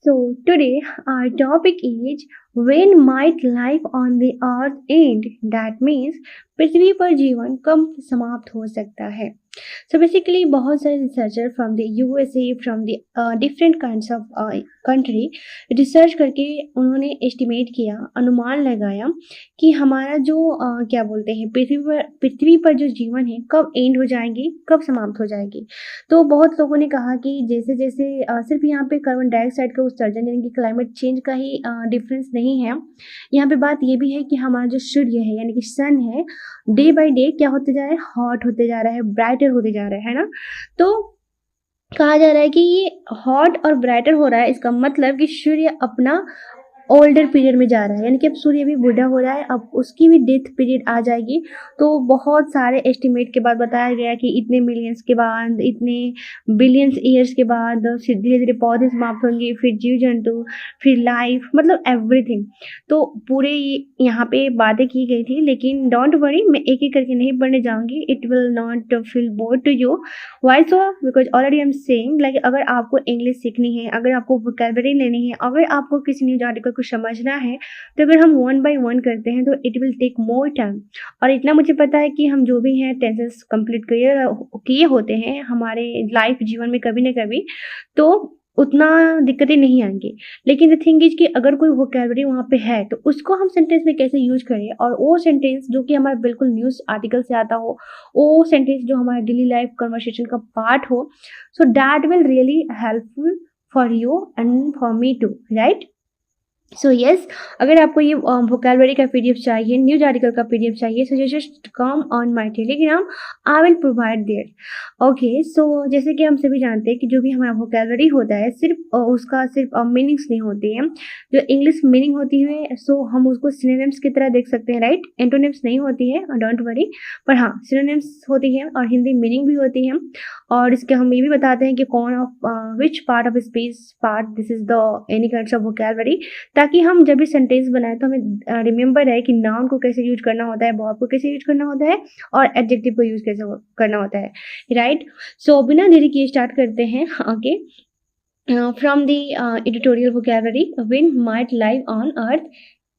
So today our topic is when might life on the earth end? That means पृथ्वी पर जीवन कब समाप्त हो सकता है? So basically बहुत सारे researcher from the USA from the different kinds of country research करके उन्होंने एस्टिमेट किया, अनुमान लगाया कि हमारा जो क्या बोलते हैं पृथ्वी पर जो जीवन है कब एंड हो जाएगी, कब समाप्त हो जाएगी। तो बहुत लोगों ने कहा कि जैसे जैसे सिर्फ यहाँ पे कार्बन डाइऑक्साइड का उत्सर्जन यानी कि क्लाइमेट चेंज का ही डिफरेंस नहीं है, यहाँ पे बात ये भी है कि हमारा जो सूर्य है यानी कि सन है, डे बाय डे क्या होते जा रहा है, हॉट होते जा रहा है, ब्राइटर होते जा रहा है ना। तो कहा जा रहा है कि ये हॉट और ब्राइटर हो रहा है, इसका मतलब कि सूर्य अपना ओल्डर पीरियड में जा रहा है, यानी कि अब सूर्य भी बूढ़ा हो रहा है, अब उसकी भी डेथ पीरियड आ जाएगी। तो बहुत सारे एस्टिमेट के बाद बताया गया कि इतने मिलियंस के बाद, इतने बिलियंस ईयर्स के बाद फिर धीरे धीरे पौधे समाप्त होंगे, फिर जीव जंतु, फिर लाइफ, मतलब एवरीथिंग। तो पूरे यहाँ पे बातें की गई थी, लेकिन डोंट वरी, मैं एक एक करके नहीं पढ़ने जाऊंगी। It will not feel bore to you. Why so? Because already I am saying like अगर आपको इंग्लिश सीखनी है, अगर आपको वोकैबुलरी लेनी है, अगर आपको किसी न्यूज आर्टिकल को समझना है, तो अगर हम वन बाय वन करते हैं तो it will take more time. और इतना मुझे पता है कि हम जो भी हैं टेंसेस कंप्लीट किए होते हैं हमारे लाइफ जीवन में कभी ना कभी, तो उतना दिक्कतें नहीं आएंगी। लेकिन द थिंग इज कि अगर कोई वोकैबुलरी वहाँ पे है तो उसको हम सेंटेंस में कैसे यूज करें, और वो सेंटेंस जो कि हमारा बिल्कुल न्यूज़ आर्टिकल से आता हो, वो सेंटेंस जो हमारे डेली लाइफ कन्वर्सेशन का पार्ट हो, so that will really helpful for me too फॉर मी टू, राइट? सो यस, अगर आपको ये वोकैबुलरी का पीडीएफ चाहिए, न्यूज आर्टिकल का पीडीएफ चाहिए, so just come on my Telegram, I will provide there. Okay, so जैसे कि हम सभी जानते हैं कि जो भी हमारा वोकैबुलरी होता है सिर्फ उसका सिर्फ मीनिंग्स नहीं होती है। जो इंग्लिश मीनिंग होती है सो हम उसको सिनोनिम्स की तरह देख सकते हैं, राइट? एंटोनिम्स नहीं होती है, डोंट वरी, पर हाँ सिनोनिम्स होती है और हिंदी मीनिंग भी होती है। और इसके हम ये भी बताते हैं कि कौन of which part of speech part this is the any kinds of vocabulary, ताकि हम जब भी सेंटेंस बनाए तो हमें रिमेंबर है कि नाउन को कैसे यूज करना होता है, वर्ब को कैसे यूज करना होता है, और एडजेक्टिव को यूज कैसे करना होता है, राइट? सो बिना देरी किए स्टार्ट करते हैं। Okay, from the editorial vocabulary, when might life on earth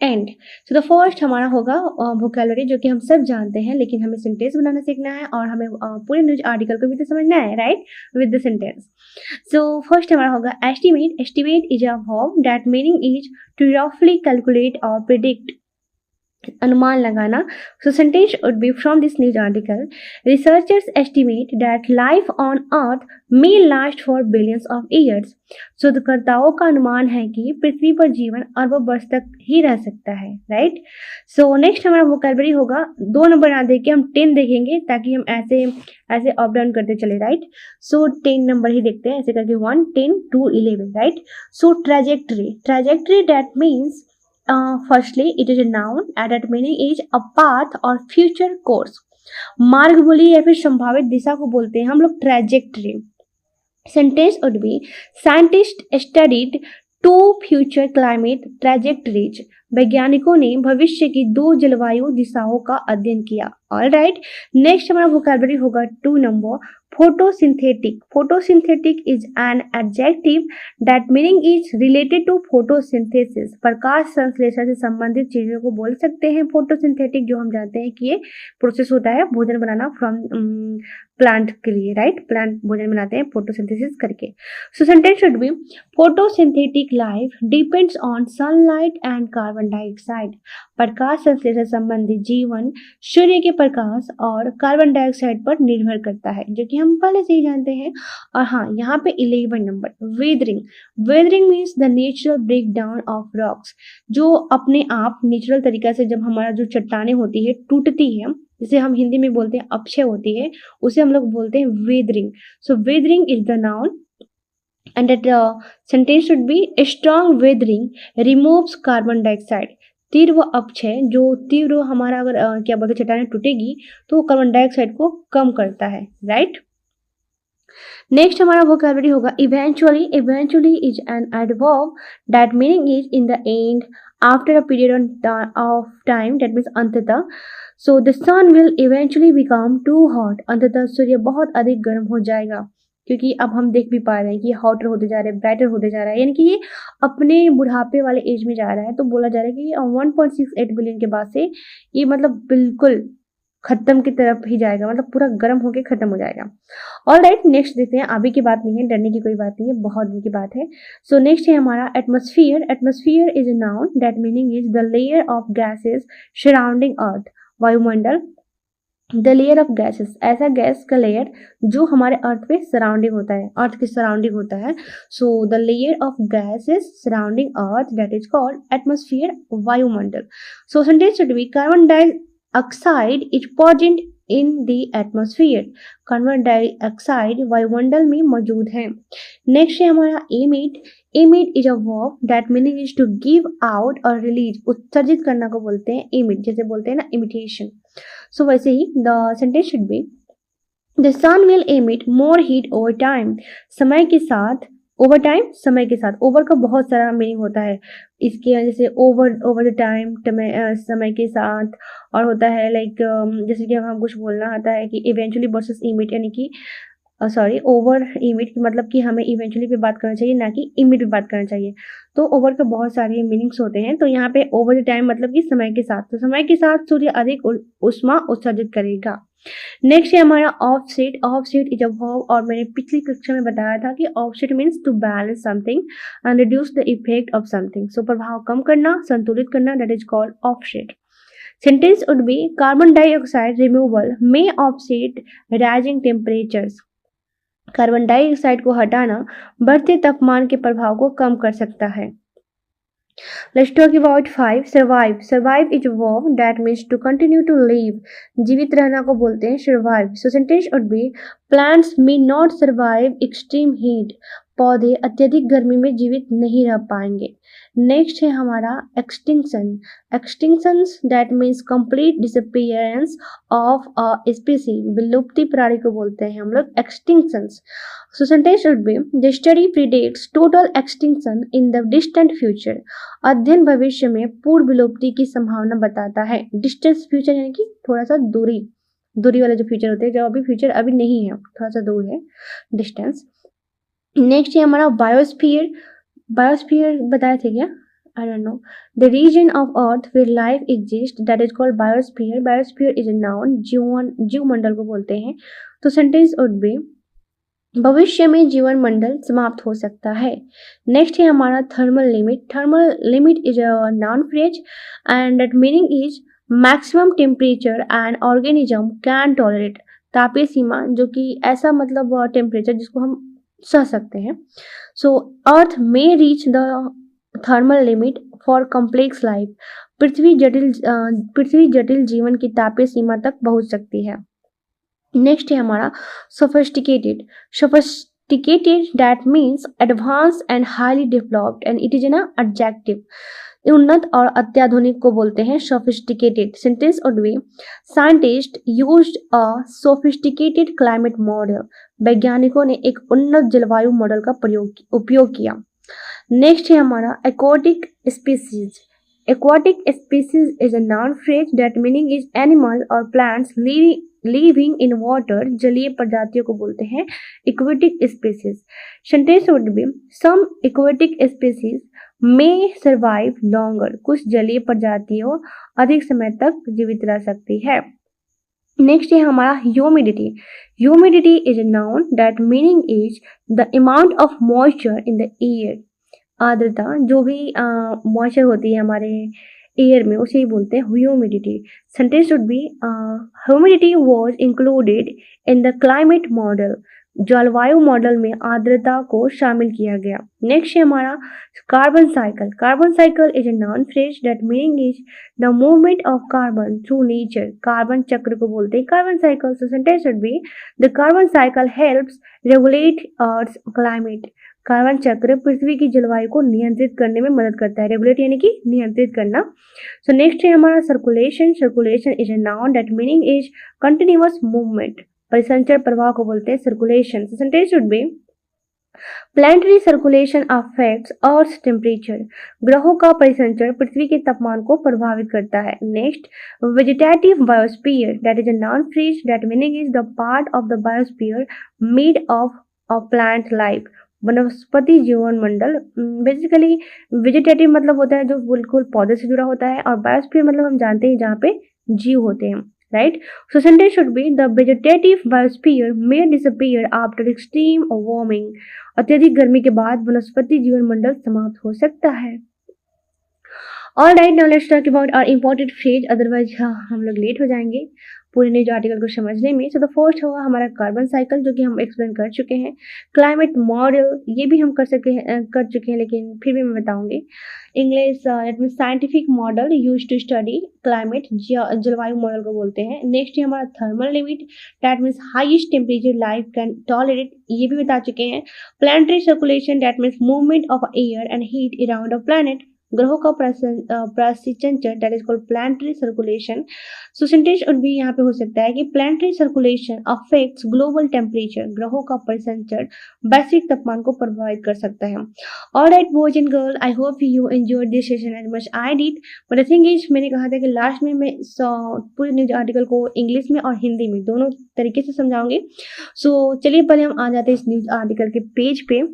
and. So the first हमारा होगा वोकैबुलरी, जो कि हम सब जानते हैं, लेकिन हमें सेंटेंस बनाना सीखना है और हमें पूरे न्यूज आर्टिकल को भी तो समझना है, right? With the sentence. So first हमारा होगा estimate. Estimate is a verb that meaning is to रफली कैलकुलेट और प्रिडिक्ट, अनुमान लगाना। So sentence would be from this news article. Researchers estimate that life on Earth may last for billions of years. शोधकर्ताओं का अनुमान है कि पृथ्वी पर जीवन अरबों वर्ष तक ही रह सकता है, राइट? सो नेक्स्ट हमारा वोकैबुलरी होगा, 2 नंबर ना देके हम 10 देखेंगे ताकि हम ऐसे ऐसे अप डाउन करते चले, राइट? सो 10 नंबर ही देखते हैं, ऐसे करके 1 10 2 11, right? So trajectory, trajectory that means firstly it is a noun and that meaning is a path or future course। मार्ग बोलिए या फिर संभावित दिशा को बोलते हैं हम लोग trajectory. Sentence would be scientists studied two future climate trajectories। वैज्ञानिकों ने भविष्य की 2 जलवायु दिशाओं का अध्ययन किया। ऑल राइट, नेक्स्ट हमारा वोकैबुलरी होगा 2 number, photosynthetic. Photosynthetic is an adjective that meaning is related to photosynthesis. प्रकाश संश्लेषण से संबंधित चीजों को बोल सकते हैं फोटोसिंथेटिक, जो हम जानते हैं कि ये प्रोसेस होता है भोजन बनाना फ्रॉम प्लांट के लिए, राइट? प्लांट भोजन बनाते हैं फोटोसिंथेसिस करके। So sentence should be photosynthetic life depends on sunlight and carbon dioxide. प्रकाश संश्लेषण संबंधी जीवन सूर्य के प्रकाश और कार्बन डाइऑक्साइड पर निर्भर करता है, जो कि हम पहले से ही जानते हैं। और हाँ, यहाँ पे 11 number weathering. Weathering means the natural break down of rocks, जो अपने आप नेचुरल तरीका से जब हमारा जो चट्टाने होती है टूटती है, जिसे हम हिंदी में बोलते हैं अपक्षय होती है, उसे हम लोग बोलते हैं weathering. So weathering is the noun and that sentence should be a strong weathering removes carbon dioxide। तीव्र अपक्षय, जो तीव्र हमारा अगर क्या बोलते हैं चट्टाने टूटेगी तो कार्बन डाइऑक्साइड को कम करता है, राइट? नेक्स्ट हमारा वोकैबुलरी होगा eventually. Eventually is an adverb that meaning is in the end, after a period of time, that means अंततः। So the sun will eventually become too hot. अंततः सूर्य बहुत अधिक गर्म हो जाएगा। क्योंकि अब हम देख भी पा रहे हैं कि ये हॉटर होते जा रहे हैं, ब्राइटर होते जा रहा है, यानी कि ये अपने बुढ़ापे वाले एज में जा रहा है। तो बोला जा रहा है कि 1.68 बिलियन के बाद से ये मतलब बिल्कुल खत्म की तरफ ही जाएगा, मतलब पूरा गर्म होके खत्म हो जाएगा। ऑलराइट, नेक्स्ट देखते हैं। अभी की बात नहीं है, डरने की कोई बात नहीं है, बहुत दिन की बात है। सो नेक्स्ट है हमारा atmosphere. Atmosphere is a noun that meaning is the layer of gases surrounding earth. वायुमंडल, द लेयर ऑफ गैसेस, ऐसा गैस का लेयर जो हमारे अर्थ पे सराउंडिंग होता है, अर्थ के सराउंडिंग होता है। So the layer of gases surrounding earth that is called atmosphere, वायुमंडल। So sentence should be carbon dioxide is present in the atmosphere. Carbon dioxide वायुमंडल में मौजूद है। नेक्स्ट है हमारा emit. Emit is a verb that meaning is to give out और release, उत्सर्जित करना को बोलते हैं एमिट, जैसे बोलते हैं ना इमिटेशन। सो वैसे ही the sentence should be the sun will emit more heat over time. समय के साथ, ओवर टाइम, समय के साथ, ओवर का बहुत सारा मीनिंग होता है इसके, जैसे ओवर द टाइम, समय के साथ, और होता है लाइक जैसे कि हम कुछ बोलना आता है कि इवेंचुअली वर्सेस इमिट, यानी कि सॉरी ओवर इमिट, मतलब कि हमें इवेंचुअली पे बात करना चाहिए, ना कि इमिट पे बात करना चाहिए। तो ओवर के बहुत सारे मीनिंग्स होते हैं। तो यहाँ पे ओवर द टाइम मतलब कि समय के साथ, तो समय के साथ सूर्य अधिक उष्मा उत्सर्जित करेगा। नेक्स्ट है हमारा offset. Offset is a verb, और मैंने पिछली कक्षा में बताया था कि offset means to balance something and reduce the effect of something. So प्रभाव कम करना, संतुलित करना, that is called offset. Sentence would be carbon dioxide removal may offset rising temperatures. Carbon dioxide को हटाना बढ़ते तापमान के प्रभाव को कम कर सकता है। Let's talk about 5. Survive. Survive is a verb that means to continue to live. जीवित रहना को बोलते हैं survive. So sentence would be plants may not survive extreme heat. पौधे अत्यधिक गर्मी में जीवित नहीं रह पाएंगे। नेक्स्ट है हमारा extinction. Extinctions that means complete disappearance of a species. विलुप्ति प्राणी को बोलते हैं हम लोग extinctions. So sentence should be the study predicts total extinction in the distant future. अध्ययन भविष्य में पूर्ण विलुप्ति की संभावना बताता है। डिस्टेंस फ्यूचर यानी कि थोड़ा सा दूरी, दूरी वाले जो फ्यूचर होते हैं, जो अभी फ्यूचर अभी नहीं है, थोड़ा सा दूर है, डिस्टेंस। नेक्स्ट है हमारा बायोस्फीयर। बायोस्फीयर बताए थे क्या? I don't know. The region of Earth where life exists that is called biosphere. Biosphere is a noun. जीव मंडल को बोलते हैं। तो सेंटेंस would be भविष्य में जीवन मंडल समाप्त हो सकता है। नेक्स्ट है हमारा thermal limit. Thermal limit is a noun phrase and that meaning is maximum temperature and organism can tolerate. तापीय सीमा, जो कि ऐसा मतलब टेम्परेचर जिसको हम सह सकते हैं। सो अर्थ में reach the thermal limit for complex life. पृथ्वी जटिल जीवन की तापीय सीमा तक पहुंच सकती है। नेक्स्ट है हमारा sophisticated. Sophisticated that means advance and highly developed and it is an adjective. उन्नत और अत्याधुनिक को बोलते हैं sophisticated. Sentence would B scientist used a sophisticated climate model. वैज्ञानिकों ने एक उन्नत जलवायु मॉडल का उपयोग किया। नेक्स्ट है हमारा aquatic species. Aquatic species is a noun phrase that meaning is animal or plants living in water. जलीय प्रजातियों को बोलते हैं aquatic species. Sentence would be some aquatic species may survive longer. कुछ जलीय प्रजातियों अधिक समय तक जीवित रह सकती है। नेक्स्ट है हमारा humidity. Humidity is a noun that meaning is the amount of moisture in the air. आर्द्रता, जो भी मॉइस्चर होती है हमारे एयर में, उसे ही बोलते हैं humidity. Sentence should B humidity was included in the climate model. जलवायु मॉडल में आर्द्रता को शामिल किया गया। नेक्स्ट है हमारा carbon cycle. Carbon cycle is a non phrase that meaning is the movement of carbon through nature. Carbon चक्र को बोलते हैं carbon cycle. So sentence should be the carbon cycle helps regulate earth climate. Carbon चक्र पृथ्वी की जलवायु को नियंत्रित करने में मदद करता है। रेगुलेट यानी कि नियंत्रित करना। सो नेक्स्ट है हमारा circulation. Circulation is a noun that meaning is continuous movement. परिसंचरण प्रवाह को बोलते हैं circulation. Sentence should B planetary circulation affects earth temperature. ग्रहों का परिसंचरण पृथ्वी के तापमान को प्रभावित करता है। Next vegetative biosphere that is a noun phrase that meaning is the part of the biosphere made of of plant life, वनस्पति जीवन मंडल। बेसिकली वेजिटेटिव मतलब होता है जो बिल्कुल पौधे से जुड़ा होता है, और बायोस्फीयर मतलब हम जानते हैं जहाँ पे जीव होते हैं, right. So sentence should be the vegetative biosphere may disappear after extreme warming. अत्यधिक गर्मी के बाद वनस्पति जीवन मंडल समाप्त हो सकता है। All right, now let's talk about our important phrase, otherwise हम लोग लेट हो जाएंगे पूरे न्यूज आर्टिकल को समझने में। सो द फर्स्ट होगा हमारा कार्बन साइकिल, जो कि हम एक्सप्लेन कर चुके हैं। क्लाइमेट मॉडल, ये भी हम कर चुके हैं, लेकिन फिर भी मैं बताऊंगी। English that mean scientific model use to study climate, जलवायु मॉडल को बोलते हैं। नेक्स्ट है हमारा thermal limit, that means highest temperature life can tolerate, ये भी बता चुके हैं। Planetary circulation, that means movement of air and heat around a planet, ग्रहों का प्रसिचंचर, that is called planetary circulation. So sentence would भी यहाँ पे हो सकता है कि planetary circulation affects global temperature, ग्रहों का परिसंचरण वैश्विक तापमान को प्रभावित कर सकता है। Alright boys and girl, I hope you enjoyed this session as much I did, but the thing is, मैंने कहा था कि लास्ट में मैं पूरे न्यूज आर्टिकल को इंग्लिश में और हिंदी में दोनों तरीके से समझाऊंगी। सो चलिए पहले हम आ जाते हैं इस न्यूज आर्टिकल के पेज पे।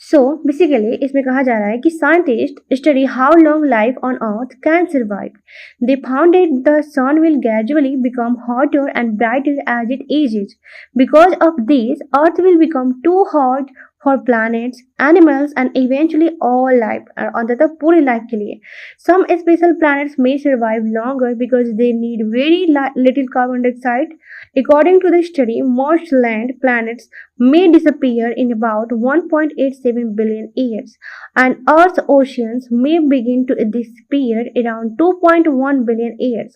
सो बेसिकली इसमें कहा जा रहा है कि scientist study how long life on earth can survive. They found that the sun will gradually become hotter and brighter as it ages. Because of this earth will become too hot for planets, animals and eventually all life, अंततः पूरी life के लिए। Some special planets may survive longer because they need very little carbon dioxide. According to the study, most land planets may disappear in about 1.87 billion years, and Earth's oceans may begin to disappear around 2.1 billion years.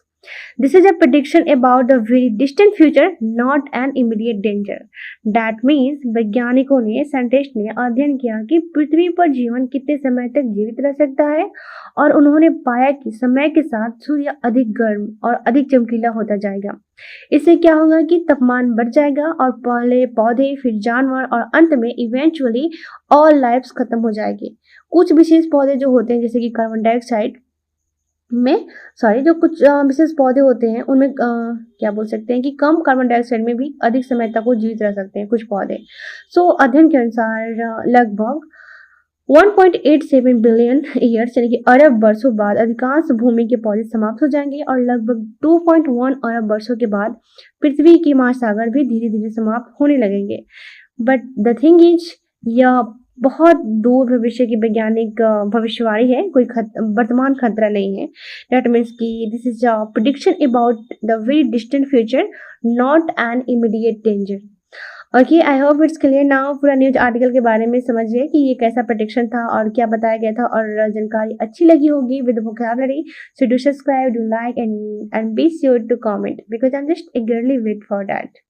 This is a prediction about the very distant future, not an immediate danger. That means वैज्ञानिकों ने, scientist ने अध्ययन किया कि पृथ्वी पर जीवन कितने समय तक जीवित रह सकता है, और उन्होंने पाया कि समय के साथ सूर्य अधिक गर्म और अधिक चमकीला होता जाएगा। इससे क्या होगा कि तापमान बढ़ जाएगा, और पहले पौधे, फिर जानवर, और अंत में इवेंचुअली ऑल लाइफ्स खत्म हो जाएगी। कुछ विशेष पौधे जो होते हैं, जैसे कि कार्बन डाइऑक्साइड में जो कुछ विशेष पौधे होते हैं उनमें क्या बोल सकते हैं कि कम कार्बन डाइऑक्साइड में भी अधिक समय तक वो जीवित रह सकते हैं कुछ पौधे। सो अध्ययन के अनुसार लगभग 1.87 बिलियन ईयर्स यानी कि अरब वर्षों बाद अधिकांश भूमि के पौधे समाप्त हो जाएंगे, और लगभग 2.1 अरब वर्षों के बाद पृथ्वी के महासागर भी धीरे धीरे समाप्त होने लगेंगे। बट द थिंग इज, यह बहुत दूर भविष्य की वैज्ञानिक भविष्यवाणी है, कोई वर्तमान खतरा नहीं है। दैट मीन्स कि this is a prediction about the very distant future, not an immediate danger. Okay, I hope it's clear now. पूरा न्यूज आर्टिकल के बारे में समझिए कि ये कैसा प्रेडिक्शन था और क्या बताया गया था, और जानकारी अच्छी लगी होगी with vocabulary. So do subscribe, do like and be sure to comment, because I am just eagerly wait for that.